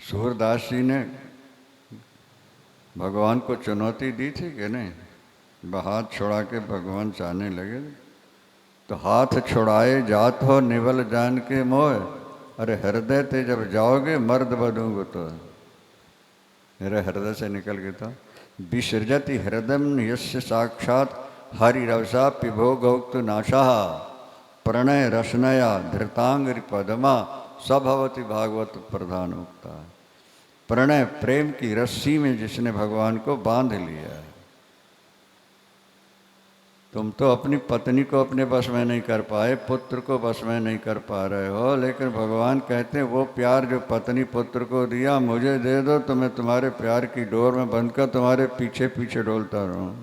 सूरदास जी ने भगवान को चुनौती दी थी कि नहीं? हाथ छुड़ा के भगवान चाहने लगे तो हाथ छुड़ाए जात हो निवल जान के मोह, अरे हृदय ते जब जाओगे मर्द बनूंगा तो मेरे हृदय से निकल गया था। विसृजति हृदय यस्य साक्षात हरिरवसा पिभो गौक्त नाशा प्रणय रसनया धृतांग पदमा सभवती भागवत प्रधान उक्ता। प्रणय प्रेम की रस्सी में जिसने भगवान को बांध लिया है। तुम तो अपनी पत्नी को अपने बस में नहीं कर पाए, पुत्र को बस में नहीं कर पा रहे हो, लेकिन भगवान कहते हैं वो प्यार जो पत्नी पुत्र को दिया मुझे दे दो तो मैं तुम्हारे प्यार की डोर में बंध कर तुम्हारे पीछे पीछे डोलता रहूं।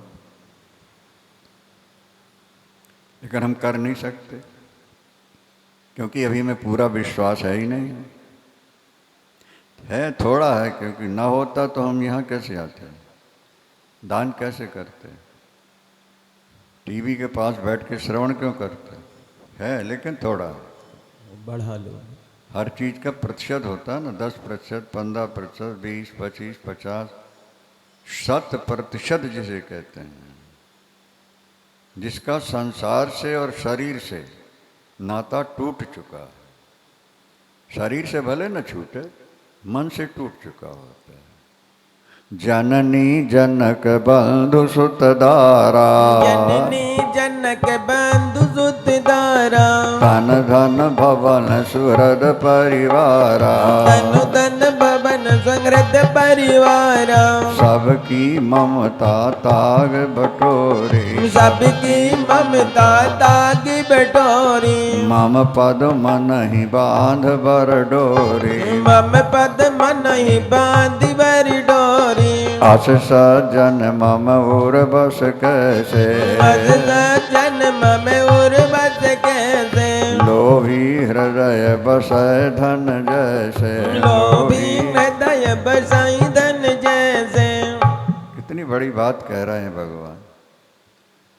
लेकिन हम कर नहीं सकते क्योंकि अभी में पूरा विश्वास है ही नहीं है, थोड़ा है, क्योंकि ना होता तो हम यहाँ कैसे आते, दान कैसे करते, टीवी के पास बैठ के श्रवण क्यों करते है, लेकिन थोड़ा बढ़ा लो। हर चीज का प्रतिशत होता है ना, 10%, 15%, 20, 25, 50, 100% जिसे कहते हैं, जिसका संसार से और शरीर से नाता टूट चुका है। शरीर से भले न छूटे, मन से टूट चुका होता है। जननी जनक बंधु सुतदारा, जननी जनक बंधु सुतदारा, धन धन भवन सुहृद परिवारा, धन धन भवन सुहृद परिवारा, सबकी ममता ताग बटोरी, सबकी ममता ताग बटोरी, मम पद मन ही बांध बर डोरी, मम पद मन ही बांध बर डोरी, अस सजन मम उर बस कैसे, अस सजन मम उर बस कैसे, लोभी हृदय बसै धन जैसे, लोभी हृदय बसाई धन जैसे। कितनी बड़ी बात कह रहे हैं भगवान।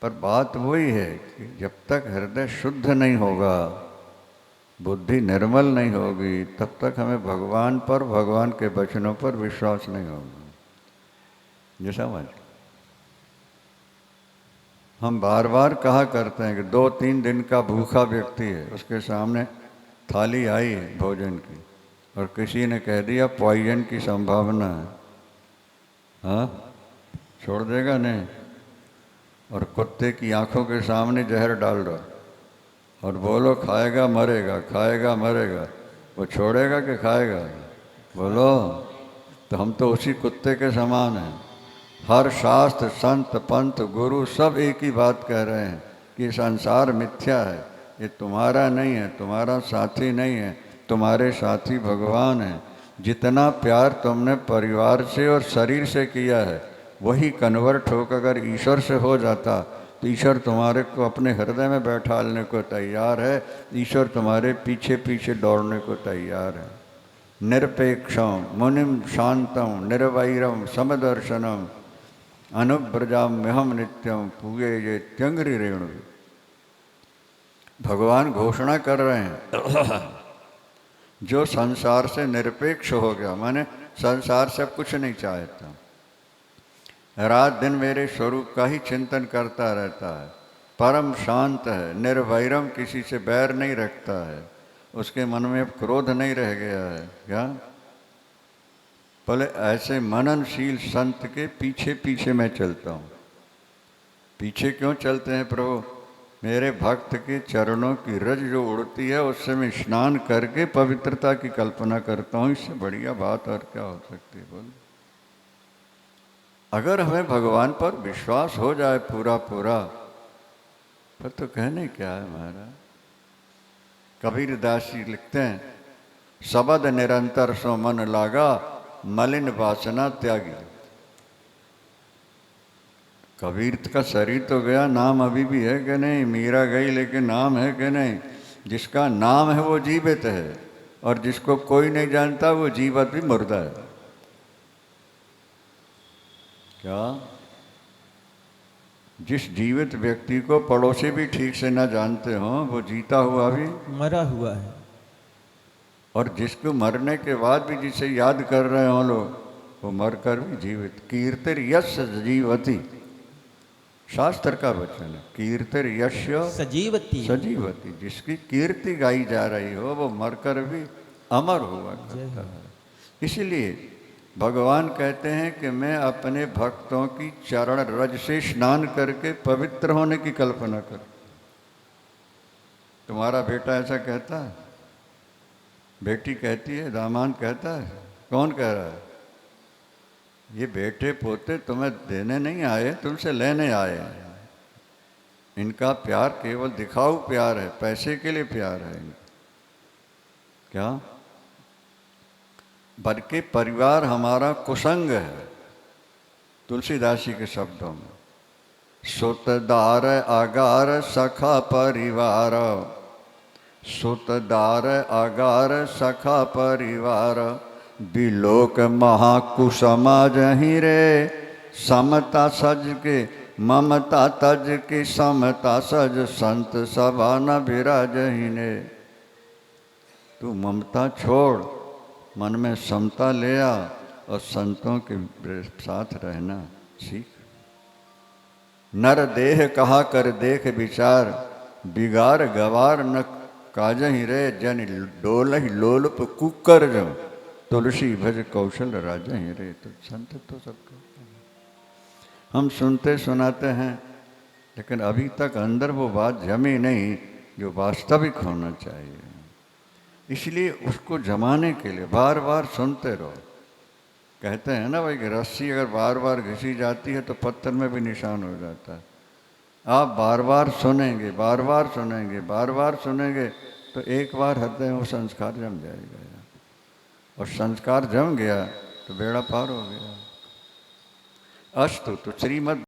पर बात वही है कि जब तक हृदय शुद्ध नहीं होगा, बुद्धि निर्मल नहीं होगी, तब तक हमें भगवान पर, भगवान के वचनों पर विश्वास नहीं होगा। ये समझ, हम बार बार कहा करते हैं कि 2-3 दिन का भूखा व्यक्ति है, उसके सामने थाली आई है भोजन की और किसी ने कह दिया पॉइजन की संभावना है, हाँ छोड़ देगा नहीं? और कुत्ते की आंखों के सामने जहर डाल दो और बोलो खाएगा मरेगा, खाएगा मरेगा, वो छोड़ेगा कि खाएगा? बोलो। तो हम तो उसी कुत्ते के समान हैं। हर शास्त्र, संत, पंथ, गुरु सब एक ही बात कह रहे हैं कि संसार मिथ्या है, ये तुम्हारा नहीं है, तुम्हारा साथी नहीं है, तुम्हारे साथी भगवान है। जितना प्यार तुमने परिवार से और शरीर से किया है वही कन्वर्ट होकर अगर ईश्वर से हो जाता तो ईश्वर तुम्हारे को अपने हृदय में बैठालने को तैयार है, ईश्वर तुम्हारे पीछे पीछे दौड़ने को तैयार है। निरपेक्षम मुनिम शांतम निर्वैरम समदर्शनम अनुव्रजाम्यहम नित्यम पूये ये त्यंग्रि रेणु। भगवान घोषणा कर रहे हैं जो संसार से निरपेक्ष हो गया, माने संसार से अब कुछ नहीं चाहता, रात दिन मेरे स्वरूप का ही चिंतन करता रहता है, परम शांत है, निर्वैरम, किसी से बैर नहीं रखता है, उसके मन में अब क्रोध नहीं रह गया है। क्या बोले? ऐसे मननशील संत के पीछे पीछे मैं चलता हूँ। पीछे क्यों चलते हैं प्रभु? मेरे भक्त के चरणों की रज जो उड़ती है उससे मैं स्नान करके पवित्रता की कल्पना करता हूँ। इससे बढ़िया बात और क्या हो सकती है? बोले, अगर हमें भगवान पर विश्वास हो जाए पूरा पूरा, फिर तो कहने क्या है महाराज। कबीर दास जी लिखते हैं, सबद निरंतर सो मन लागा, मलिन वासना त्यागी। कबीर का शरीर तो गया, नाम अभी भी है कि नहीं? मीरा गई लेकिन नाम है कि नहीं? जिसका नाम है वो जीवित है और जिसको कोई नहीं जानता वो जीवित भी मुर्दा है। क्या? जिस जीवित व्यक्ति को पड़ोसी भी ठीक से न जानते हो वो जीता हुआ भी मरा हुआ है। और जिसको मरने के बाद भी जिसे याद कर रहे हो लोग, वो मरकर भी जीवित। कीर्तिर यश सजीवती, शास्त्र का वचन है। कीर्तिर यश सजीवती सजीवती, जिसकी कीर्ति गाई जा रही हो वो मरकर भी अमर हुआ करता है। इसलिए भगवान कहते हैं कि मैं अपने भक्तों की चरण रज से स्नान करके पवित्र होने की कल्पना कर। तुम्हारा बेटा ऐसा कहता है, बेटी कहती है, दामाद कहता है, कौन कह रहा है? ये बेटे पोते तुम्हें देने नहीं आए, तुमसे लेने आए हैं। इनका प्यार केवल दिखाऊ प्यार है, पैसे के लिए प्यार है क्या? बल्कि परिवार हमारा कुसंग है। तुलसीदास जी के शब्दों में, सुतदार आगार सखा परिवार, सुतदार आगार सखा परिवार, बिलोक महाकुसमा जही रे, समता सज के ममता तज के, समता सज संत सभा न विराजही ने। तू ममता छोड़, मन में समता ले आ और संतों के साथ रहना सीख। नर देह कहा कर देख विचार, बिगार गवार न काजहि रे, जन डोलहि लोलुप कुकर जो, तुलसी भज कौशल राजहि रे। तो संत तो सबको हम सुनते सुनाते हैं, लेकिन अभी तक अंदर वो बात जमी नहीं जो वास्तविक होना चाहिए। इसलिए उसको जमाने के लिए बार बार सुनते रहो। कहते हैं ना भाई कि रस्सी अगर बार बार घिसी जाती है तो पत्थर में भी निशान हो जाता है। आप बार बार सुनेंगे, बार बार सुनेंगे, बार बार सुनेंगे तो एक बार हृदय में संस्कार जम जाएगा, और संस्कार जम गया तो बेड़ा पार हो गया। अस्तु। तो श्रीमद्